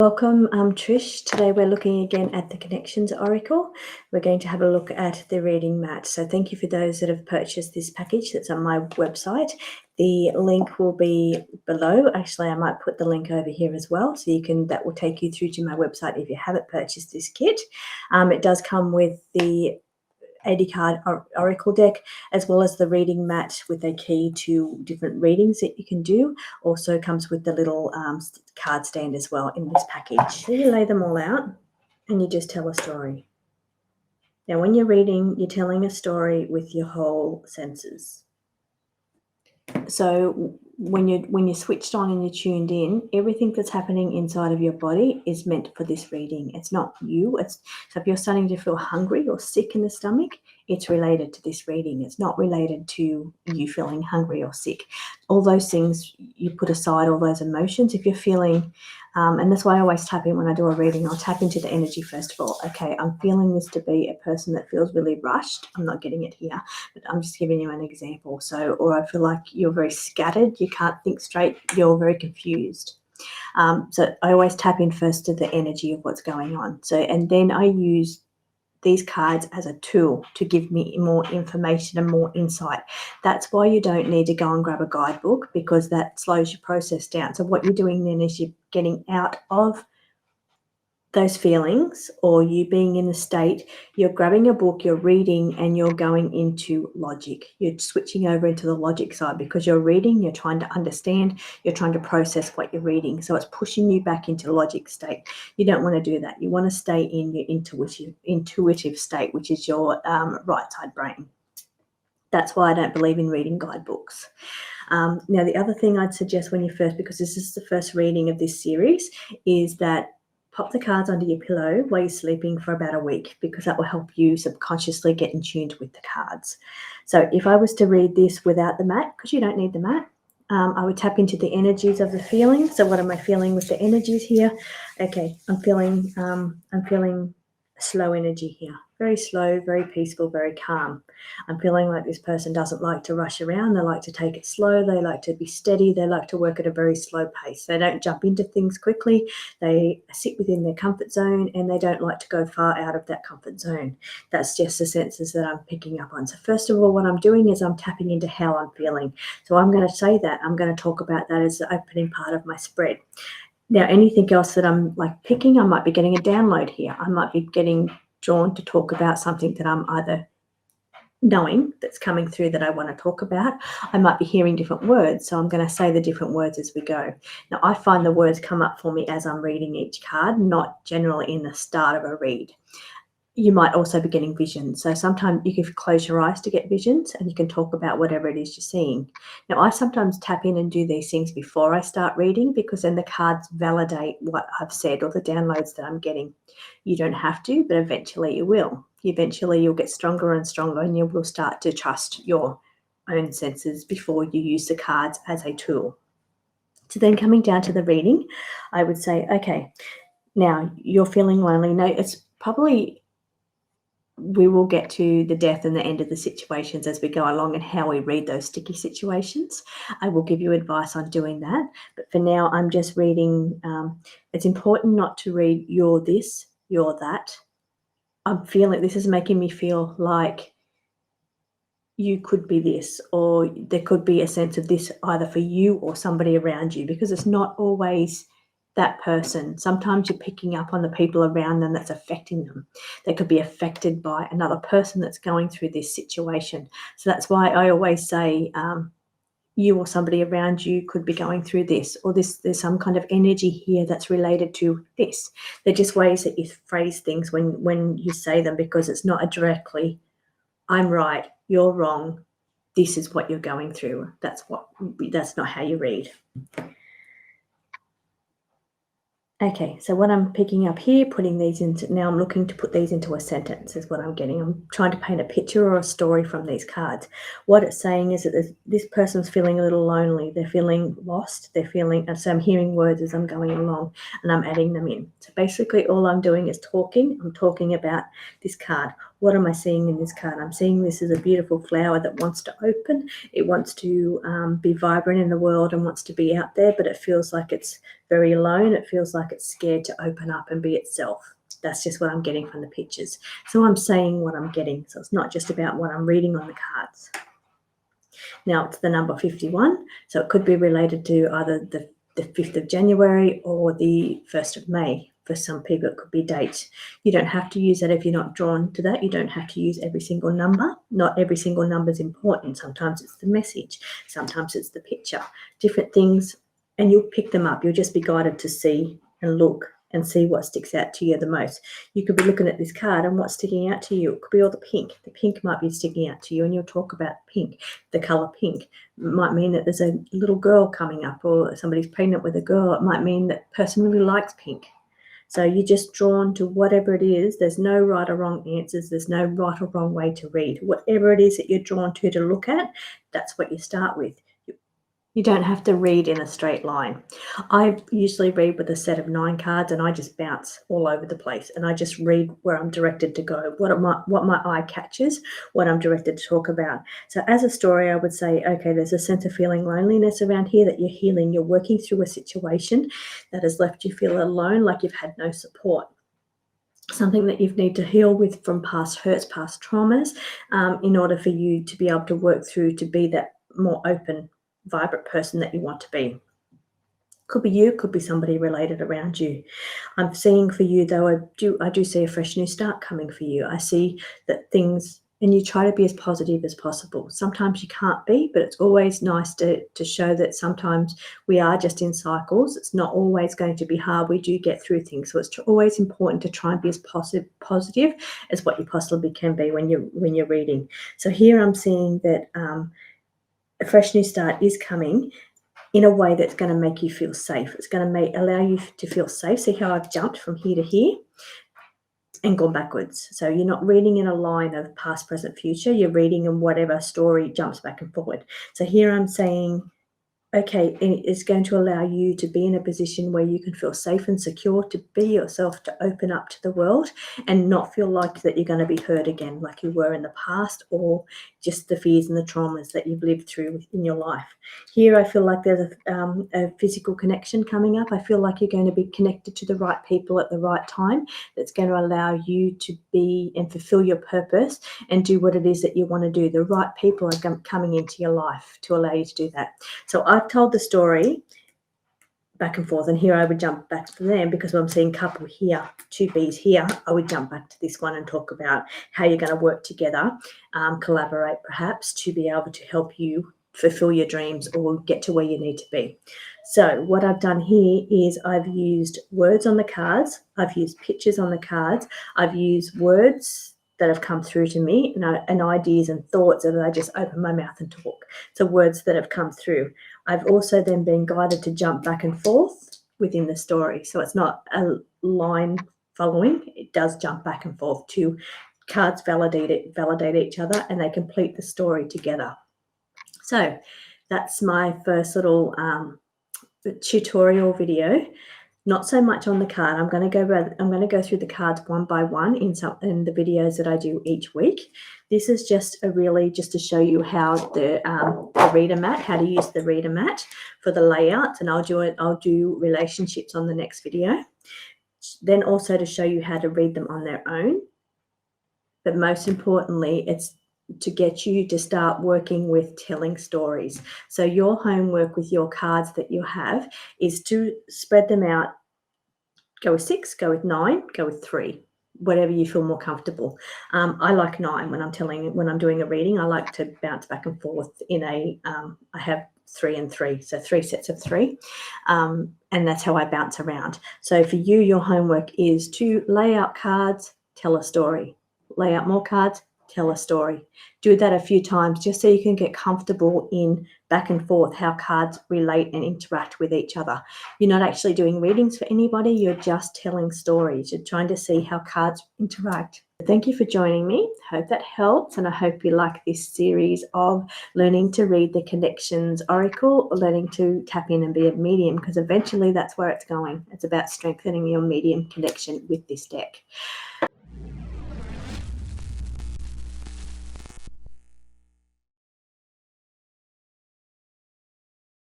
Welcome, Trish. Today we're looking again at the Connections Oracle. We're going to have a look at the reading mat. So thank you for those that have purchased this package that's on my website. The link will be below. Actually, I might put the link over here as well, so that will take you through to my website if you haven't purchased this kit. It does come with the 80 card oracle deck, as well as the reading mat with a key to different readings that you can do. Also comes with the little card stand as well in this package. So you lay them all out and you just tell a story. Now when you're reading, you're telling a story with your whole senses. So when you're switched on and you're tuned in, everything that's happening inside of your body is meant for this reading. It's not you. So if you're starting to feel hungry or sick in the stomach, it's related to this reading. It's not related to you feeling hungry or sick. All those things, you put aside all those emotions. If you're feeling, and that's why I always tap in when I do a reading, I'll tap into the energy first of all. Okay, I'm feeling this to be a person that feels really rushed. I'm not getting it here, but I'm just giving you an example. So, or I feel like you're very scattered, you can't think straight, you're very confused. So I always tap in first to the energy of what's going on. So, and then I use these cards as a tool to give me more information and more insight. That's why you don't need to go and grab a guidebook, because that slows your process down. So what you're doing then is you're getting out of those feelings, or you being in the state, you're grabbing a book, you're reading, and you're going into logic. You're switching over into the logic side because you're reading, you're trying to understand, you're trying to process what you're reading. So it's pushing you back into logic state. You don't want to do that. You want to stay in your intuitive state, which is your right side brain. That's why I don't believe in reading guidebooks. Now, the other thing I'd suggest when you first, because this is the first reading of this series, is that pop the cards under your pillow while you're sleeping for about a week, because that will help you subconsciously get in tune with the cards. So if I was to read this without the mat, because you don't need the mat, I would tap into the energies of the feeling. So what am I feeling with the energies here? Okay, I'm feeling slow energy here. Very slow, very peaceful, very calm. I'm feeling like this person doesn't like to rush around. They like to take it slow. They like to be steady. They like to work at a very slow pace. They don't jump into things quickly. They sit within their comfort zone, and they don't like to go far out of that comfort zone. That's just the senses that I'm picking up on. So first of all, what I'm doing is I'm tapping into how I'm feeling. So I'm going to say that. I'm going to talk about that as the opening part of my spread. Now, anything else that I'm like picking, I might be getting a download here. I might be getting drawn to talk about something that I'm either knowing that's coming through that I want to talk about. I might be hearing different words, so I'm going to say the different words as we go. Now, I find the words come up for me as I'm reading each card, not generally in the start of a read. You might also be getting visions. So sometimes you can close your eyes to get visions, and you can talk about whatever it is you're seeing. Now, I sometimes tap in and do these things before I start reading, because then the cards validate what I've said or the downloads that I'm getting. You don't have to, but eventually you will. Eventually you'll get stronger and stronger, and you will start to trust your own senses before you use the cards as a tool. So then coming down to the reading, I would say, okay, now you're feeling lonely. No, it's probably, we will get to the death and the end of the situations as we go along and how we read those sticky situations. I will give you advice on doing that. But for now, I'm just reading. It's important not to read you're this, you're that. I'm feeling, this is making me feel like you could be this, or there could be a sense of this either for you or somebody around you, because it's not always that person. Sometimes you're picking up on the people around them that's affecting them. They could be affected by another person that's going through this situation. So that's why I always say you or somebody around you could be going through this, or there's some kind of energy here that's related to this. They're just ways that you phrase things when you say them, because it's not a directly, I'm right, you're wrong, this is what you're going through. That's not how you read. Okay, so what I'm picking up here, putting these into, now I'm looking to put these into a sentence is what I'm getting. I'm trying to paint a picture or a story from these cards. What it's saying is that this person's feeling a little lonely. They're feeling lost. They're feeling, and so I'm hearing words as I'm going along, and I'm adding them in. So basically all I'm doing is talking. I'm talking about this card. What am I seeing in this card? I'm seeing this as a beautiful flower that wants to open. It wants to be vibrant in the world and wants to be out there, but it feels like it's very alone. It feels like it's scared to open up and be itself. That's just what I'm getting from the pictures. So I'm saying what I'm getting. So it's not just about what I'm reading on the cards. Now it's the number 51. So it could be related to either the 5th of January or the 1st of May. For some people, it could be dates. You don't have to use that if you're not drawn to that. You don't have to use every single number. Not every single number is important. Sometimes it's the message. Sometimes it's the picture. Different things, and you'll pick them up. You'll just be guided to see and look and see what sticks out to you the most. You could be looking at this card and what's sticking out to you. It could be all the pink. The pink might be sticking out to you, and you'll talk about pink. The colour pink might mean that there's a little girl coming up, or somebody's pregnant with a girl. It might mean that person really likes pink. So you're just drawn to whatever it is. There's no right or wrong answers. There's no right or wrong way to read. Whatever it is that you're drawn to look at, that's what you start with. You don't have to read in a straight line. I usually read with a set of 9 cards, and I just bounce all over the place, and I just read where I'm directed to go, what my eye catches, what I'm directed to talk about. So as a story, I would say, okay, there's a sense of feeling loneliness around here that you're healing. You're working through a situation that has left you feel alone, like you've had no support. Something that you need to heal with from past hurts, past traumas, in order for you to be able to work through to be that more open, vibrant person that you want to be. Could be you, could be somebody related around you. I'm seeing for you, though, I do see a fresh new start coming for you. I see that things, and you try to be as positive as possible. Sometimes you can't be, but it's always nice to show that sometimes we are just in cycles. It's not always going to be hard. We do get through things. So it's always important to try and be as positive as what you possibly can be when you're reading. So here I'm seeing that a fresh new start is coming in a way that's going to make you feel safe. It's going to allow you to feel safe. See how I've jumped from here to here and gone backwards. So you're not reading in a line of past, present, future. You're reading in whatever story jumps back and forward. So here I'm saying, okay, it's going to allow you to be in a position where you can feel safe and secure to be yourself, to open up to the world and not feel like that you're going to be hurt again like you were in the past, or just the fears and the traumas that you've lived through in your life. Here I feel like there's a physical connection coming up. I feel like you're going to be connected to the right people at the right time that's going to allow you to be and fulfill your purpose and do what it is that you want to do. The right people are coming into your life to allow you to do that. So I've told the story back and forth, and here I would jump back to them because I'm seeing couple here, 2 Bs here. I would jump back to this one and talk about how you're going to work together, collaborate perhaps, to be able to help you fulfill your dreams or get to where you need to be. So what I've done here is I've used words on the cards, I've used pictures on the cards, I've used words that have come through to me, and ideas and thoughts that I just open my mouth and talk. So words that have come through. I've also then been guided to jump back and forth within the story. So it's not a line following, it does jump back and forth. 2 cards validate each other, and they complete the story together. So that's my first little tutorial video. Not so much on the card. I'm going to go through the cards one by one in the videos that I do each week. This is just to show you how the reader mat, how to use the reader mat for the layouts, and I'll do relationships on the next video. Then also to show you how to read them on their own. But most importantly, it's to get you to start working with telling stories. So your homework with your cards that you have is to spread them out. Go with 6, go with 9, go with 3, whatever you feel more comfortable. I like 9 when I'm doing a reading. I like to bounce back and forth in I have 3 and 3, so 3 sets of 3, and that's how I bounce around. So for you, your homework is to lay out cards, tell a story. Lay out more cards, tell a story. Do that a few times just so you can get comfortable in back and forth how cards relate and interact with each other. You're not actually doing readings for anybody, you're just telling stories. You're trying to see how cards interact. Thank you for joining me. I hope that helps, and I hope you like this series of learning to read the Connections Oracle, learning to tap in and be a medium, because eventually that's where it's going. It's about strengthening your medium connection with this deck.